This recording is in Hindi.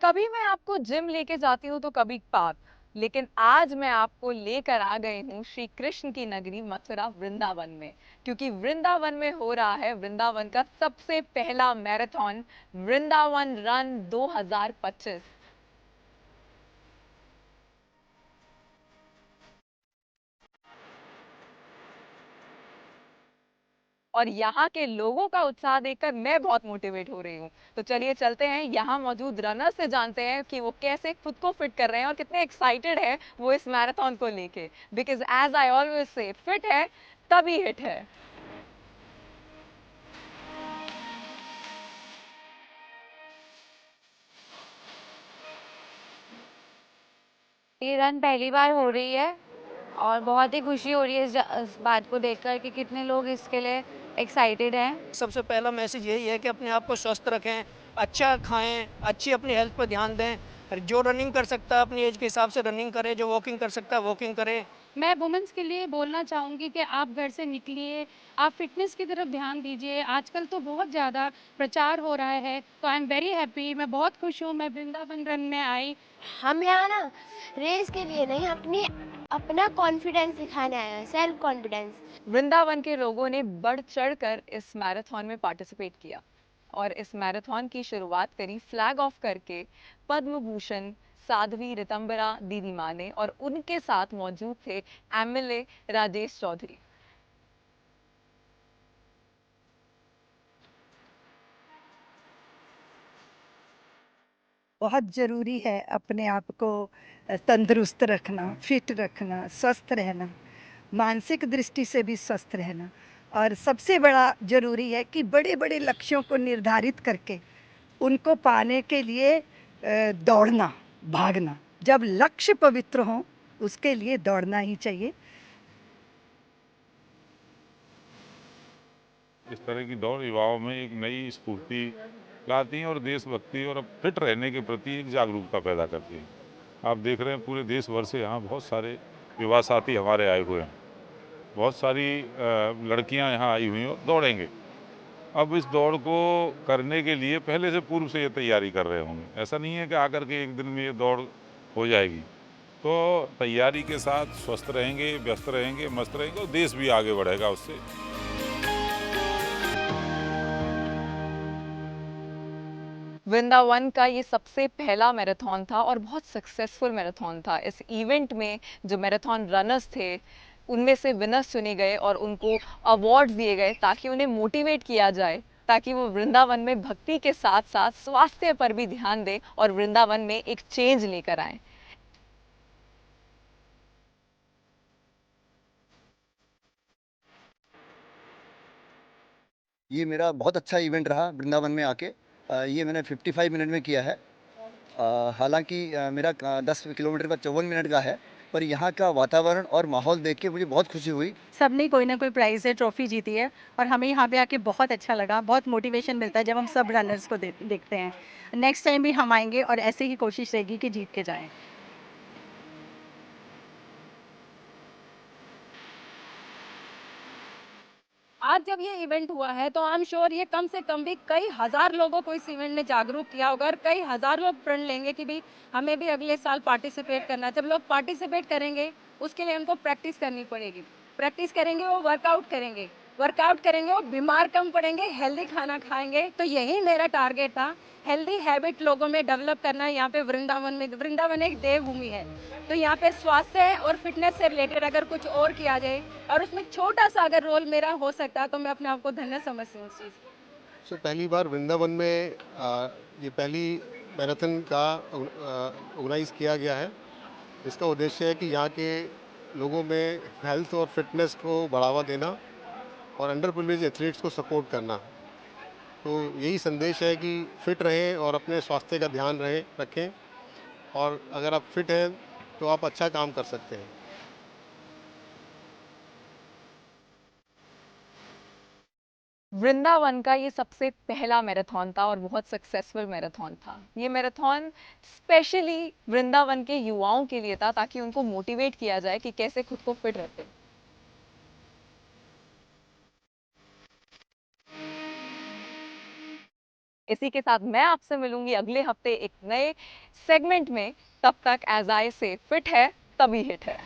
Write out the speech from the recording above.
कभी मैं आपको जिम लेके जाती हूँ तो कभी पार्क, लेकिन आज मैं आपको लेकर आ गई हूँ श्री कृष्ण की नगरी मथुरा वृंदावन में। क्योंकि वृंदावन में हो रहा है वृंदावन का सबसे पहला मैराथन, वृंदावन रन 2025। और यहाँ के लोगों का उत्साह देखकर मैं बहुत मोटिवेट हो रही हूँ। तो चलिए चलते हैं, यहाँ मौजूद रनर से जानते हैं कि वो कैसे खुद को फिट कर रहे हैं और कितने एक्साइटेड है वो इस मैराथन को लेके। Because as I always say, fit है तभी हिट है। ये रन पहली बार हो रही है और बहुत ही खुशी हो रही है इस बात को देखकर कि कितने लोग इसके लिए एक्साइटेड हैं। सबसे पहला मैसेज यही है कि अपने आप को स्वस्थ रखें, अच्छा खाएं, अच्छी अपनी हेल्थ पर ध्यान दें। जो रनिंग कर सकता है अपनी एज के हिसाब से रनिंग करे, जो वॉकिंग कर सकता है वॉकिंग करे। मैं वुमेन्स के लिए बोलना चाहूँगी कि आप घर से निकलिए, आप फ़िटनेस की तरफ ध्यान दीजिए। आजकल तो बहुत ज़्यादा प्रचार हो रहा है, तो आई एम वेरी हैप्पी, मैं बहुत खुश हूँ, मैं वृंदावन रन में आई। हम यहाँ ना रेस के लिए नहीं, अपना कॉन्फिडेंस दिखाने आए हैं, सेल्फ कॉन्फिडेंस। वृंदावन के लोगों ने बढ़ चढ़कर इस मैराथन में पार्टिसिपेट किया और इस मैराथन की शुरुआत करी फ्लैग ऑफ करके पद्म भूषण साध्वी रितंबरा दीदी माँ ने, और उनके साथ मौजूद थे एमएलए राजेश चौधरी। बहुत ज़रूरी है अपने आप को तंदुरुस्त रखना, फिट रखना, स्वस्थ रहना, मानसिक दृष्टि से भी स्वस्थ रहना। और सबसे बड़ा ज़रूरी है कि बड़े-बड़े लक्ष्यों को निर्धारित करके उनको पाने के लिए दौड़ना, भागना। जब लक्ष्य पवित्र हों, उसके लिए दौड़ना ही चाहिए। इस तरह की दौड़ युवाओं में एक नई स्फूर्ति लाती हैं और देशभक्ति और अब फिट रहने के प्रति एक जागरूकता पैदा करती हैं। आप देख रहे हैं पूरे देश भर से यहाँ बहुत सारे युवा साथी हमारे आए हुए हैं। बहुत सारी लड़कियाँ यहाँ आई हुई हैं, दौड़ेंगे। अब इस दौड़ को करने के लिए पहले से पूर्व से ये तैयारी कर रहे होंगे। ऐसा नहीं है कि आकर के एक दिन में ये दौड़ हो जाएगी। तो तैयारी के साथ स्वस्थ रहेंगे, व्यस्त रहेंगे, मस्त रहेंगे और देश भी आगे बढ़ेगा उससे। वृंदावन का ये सबसे पहला मैराथन था और बहुत सक्सेसफुल मैराथन था। इस इवेंट में जो मैराथन रनर्स थे उनमें से विनर्स चुने गए और उनको अवार्ड्स दिए गए ताकि उन्हें मोटिवेट किया जाए, ताकि वो वृंदावन में भक्ति के साथ साथ स्वास्थ्य पर भी ध्यान दें और वृंदावन में एक चेंज लेकर आए। ये मेरा बहुत अच्छा इवेंट रहा वृंदावन में आके। ये मैंने 55 मिनट में किया है। हालांकि मेरा 10 किलोमीटर का 54 मिनट का है, पर यहाँ का वातावरण और माहौल देख के मुझे बहुत खुशी हुई। सबने कोई ना कोई प्राइज़ है, ट्रॉफ़ी जीती है और हमें यहाँ पे आके बहुत अच्छा लगा, बहुत मोटिवेशन मिलता है जब हम सब रनर्स को देखते हैं। नेक्स्ट टाइम भी हम आएँगे और ऐसे ही कोशिश रहेगी कि जीत के जाएँ। आज जब ये इवेंट हुआ है तो आई एम श्योर ये कम से कम भी कई हज़ार लोगों को इस इवेंट ने जागरूक किया होगा और कई हज़ार लोग प्रण लेंगे कि भाई हमें भी अगले साल पार्टिसिपेट करना है। जब लोग पार्टिसिपेट करेंगे उसके लिए उनको प्रैक्टिस करनी पड़ेगी। प्रैक्टिस करेंगे वो वर्कआउट करेंगे वो बीमार कम पड़ेंगे, हेल्दी खाना खाएंगे। तो यही मेरा टारगेट था, हेल्दी हैबिट लोगों में डेवलप करना है। यहाँ पे वृंदावन एक देवभूमि है, तो यहाँ पे स्वास्थ्य और फिटनेस से रिलेटेड अगर कुछ और किया जाए और उसमें छोटा सा अगर रोल मेरा हो सकता है तो मैं अपने आप को धन्य समझती हूँ उस चीज़। पहली बार वृंदावन में ये पहली मैराथन का ऑर्गेनाइज किया गया है। इसका उद्देश्य है कि यहाँ के लोगों में हेल्थ और फिटनेस को बढ़ावा देना और अंडर प्रिविलेज एथलीट्स को सपोर्ट करना। तो यही संदेश है कि फिट रहें और अपने स्वास्थ्य का ध्यान रखें, और अगर आप फिट हैं तो आप अच्छा काम कर सकते हैं। वृंदावन का ये सबसे पहला मैराथन था और बहुत सक्सेसफुल मैराथन था। ये मैराथन स्पेशली वृंदावन के युवाओं के लिए था ताकि उनको मोटिवेट किया जाए कि कैसे खुद को फिट रखें। इसी के साथ मैं आपसे मिलूंगी अगले हफ्ते एक नए सेगमेंट में। तब तक एज आई से फिट है तभी हिट है।